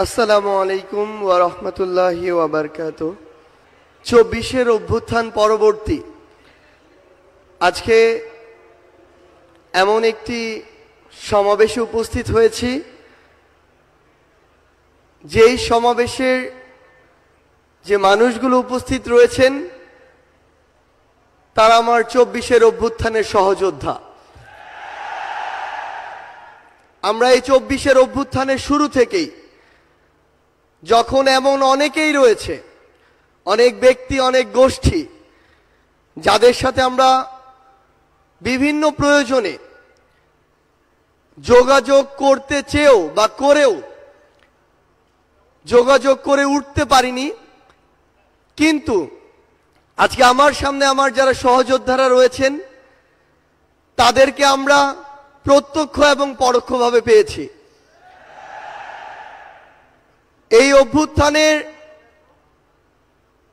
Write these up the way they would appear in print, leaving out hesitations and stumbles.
আসসালামু আলাইকুম ওয়া রাহমাতুল্লাহি ওয়া বারাকাতুহু। ২৪-এর অভ্যুত্থান পরবর্তী আজকে এমন একটি সমাবেশে উপস্থিত হয়েছি, যেই সমাবেশের যে মানুষগুলো উপস্থিত রয়েছেন তারা আমার ২৪-এর অভ্যুত্থানের সহযোদ্ধা। আমরা এই ২৪-এর অভ্যুত্থানের শুরু থেকেই, যখন এমন অনেকেই রয়েছে, অনেক ব্যক্তি, অনেক গোষ্ঠী, যাদের সাথে আমরা বিভিন্ন প্রয়োজনে যোগাযোগ করতে চেয়েও বা করেও যোগাযোগ করে উঠতে পারিনি, কিন্তু আজকে আমার সামনে আমার যারা সহযোদ্ধারা রয়েছেন তাদেরকে আমরা প্রত্যক্ষ এবং পরোক্ষভাবে পেয়েছি। এই অভ্যুত্থানের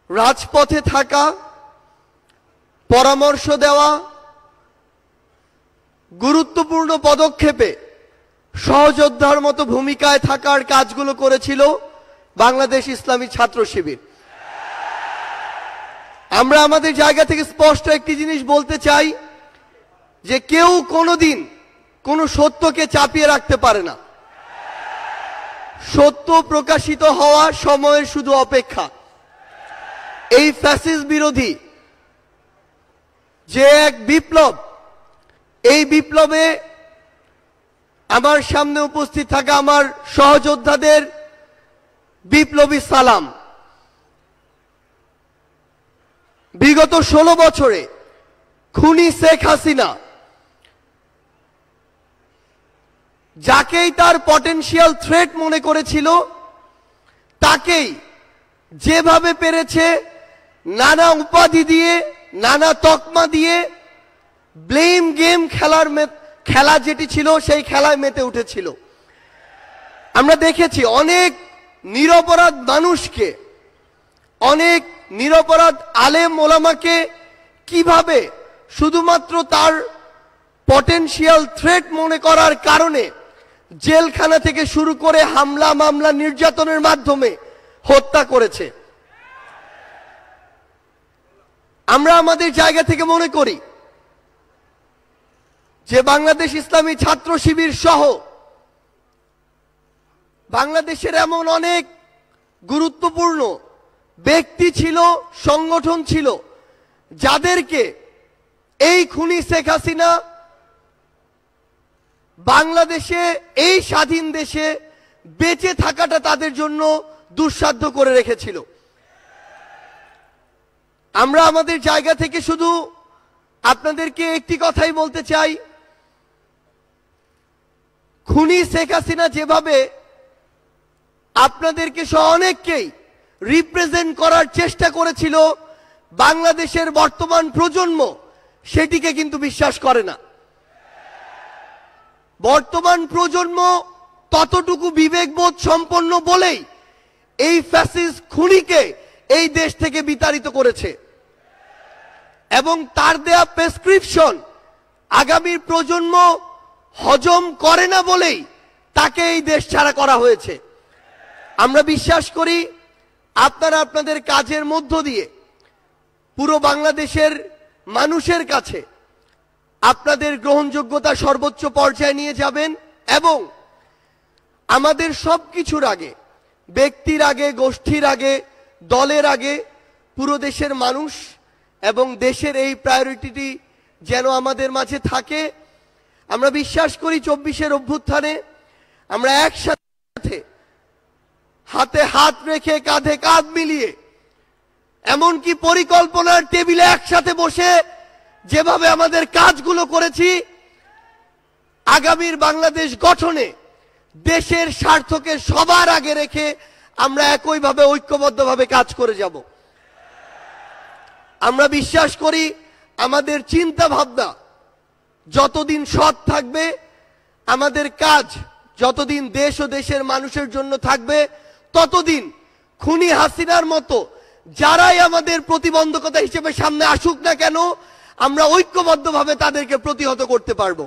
রাজপথে থাকা, পরামর্শ দেওয়া, গুরুত্বপূর্ণ পদক্ষেপে সহযোদ্ধার মতো ভূমিকায় থাকার কাজগুলো করেছিল বাংলাদেশ ইসলামী ছাত্র শিবির। আমরা আমাদের জায়গা থেকে স্পষ্ট একটি জিনিস বলতে চাই, যে কেউ কোনোদিন কোনো সত্যকে চাপিয়ে রাখতে পারে না। সত্য প্রকাশিত হওয়া সময়ের শুধু অপেক্ষা। এই ফ্যাসিস্ট বিরোধী যে এক বিপ্লব, এই বিপ্লবে আমার সামনে উপস্থিত থাকা আমার সহযোদ্ধাদের বিপ্লবী সালাম। বিগত ১৬ বছরে খুনি শেখ হাসিনা যাকেই তার পটেনশিয়াল থ্রেট মনে করেছিল, তাকেই যেভাবে পেরেছে নানা উপাধি দিয়ে, নানা তকমা দিয়ে ব্লেম গেম খেলা যেটি ছিল সেই খেলায় মেতে উঠেছিল। আমরা দেখেছি অনেক নিরপরাধ মানুষকে, অনেক নিরপরাধ আলেম ওলামাকে কিভাবে শুধুমাত্র তার পটেনশিয়াল থ্রেট মনে করার কারণে জেলখানা থেকে শুরু করে হামলা, মামলা, নির্যাতনের মাধ্যমে হত্যা করেছে। আমরা আমাদের জায়গা থেকে মনে করি যে বাংলাদেশ ইসলামী ছাত্র শিবির সহ বাংলাদেশের এমন অনেক গুরুত্বপূর্ণ ব্যক্তি ছিল, সংগঠন ছিল, যাদেরকে এই খুনি শেখ হাসিনা বাংলাদেশে, এই স্বাধীন দেশে বেঁচে থাকাটা তাদের জন্য দুঃসাধ্য করে রেখেছিল। আমরা আমাদের জায়গা থেকে শুধু আপনাদেরকে একটি কথাই বলতে চাই, খুনি শেখ হাসিনা যেভাবে আপনাদেরকে সহ অনেককেই রিপ্রেজেন্ট করার চেষ্টা করেছিল, বাংলাদেশের বর্তমান প্রজন্ম সেটিকে কিন্তু বিশ্বাস করে না। বর্তমান প্রজন্ম ততটুকু বিবেকবোধ সম্পন্ন বলেই এই ফ্যাসিস্ট খুনিকে এই দেশ থেকে বিতাড়িত করেছে, এবং তার দেয়া প্রেসক্রিপশন আগামীর প্রজন্ম হজম করে না বলেই তাকে এই দেশ ছাড়া করা হয়েছে। আমরা বিশ্বাস করি আপনারা আপনাদের কাজের মধ্য দিয়ে পুরো বাংলাদেশের মানুষের কাছে আপনাদের গ্রহণযোগ্যতা সর্বোচ্চ পর্যায়ে নিয়ে যাবেন, এবং আমাদের সবকিছুর আগে, ব্যক্তির আগে, গোষ্ঠীর আগে, দলের আগে পুরো দেশের মানুষ এবং দেশের এই প্রায়োরিটিটি যেন আমাদের মাঝে থাকে। আমরা বিশ্বাস করি ২৪-এর অভ্যুত্থানে আমরা একসাথে হাতে হাত রেখে, কাঁধে কাঁধ মিলিয়ে, এমনকি পরিকল্পনার টেবিলে একসাথে বসে যেভাবে আমাদের কাজগুলো করেছি, আগামীর বাংলাদেশ গঠনে দেশের স্বার্থকে সবার আগে রেখে আমরা একইভাবে ঐক্যবদ্ধভাবে কাজ করে যাব। আমরা বিশ্বাস করি আমাদের চিন্তা ভাবনা যতদিন সৎ থাকবে, আমাদের কাজ যতদিন দেশ ও দেশের মানুষের জন্য থাকবে, ততদিন খুনি হাসিনার মতো যারাই আমাদের প্রতিবন্ধকতা হিসেবে সামনে আসুক না কেন, আমরা ঐক্যবদ্ধভাবে তাদেরকে প্রতিহত করতে পারব।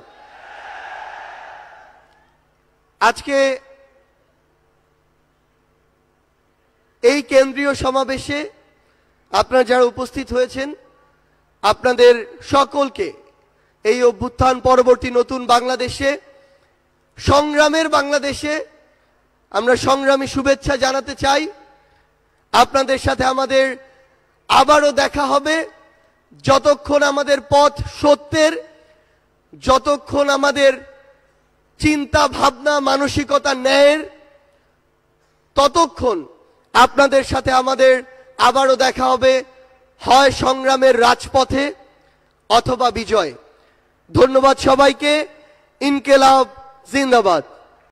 আজকে এই কেন্দ্রীয় সমাবেশে আপনারা যারা উপস্থিত হয়েছেন, আপনাদের সকলকে এই অভ্যুত্থান পরবর্তী নতুন বাংলাদেশে, সংগ্রামের বাংলাদেশে আমরা সংগ্রামী শুভেচ্ছা জানাতে চাই। আপনাদের সাথে আমাদের আবারও দেখা হবে, যতক্ষণ আমাদের পথ সত্যের, যতক্ষণ আমাদের চিন্তা ভাবনা মানসিকতা ন্যায়ের, ততক্ষণ আপনাদের সাথে আমাদের আবারও দেখা হবে, হয় সংগ্রামের রাজপথে অথবা বিজয়। ধন্যবাদ সবাইকে। ইনকিলাব জিন্দাবাদ।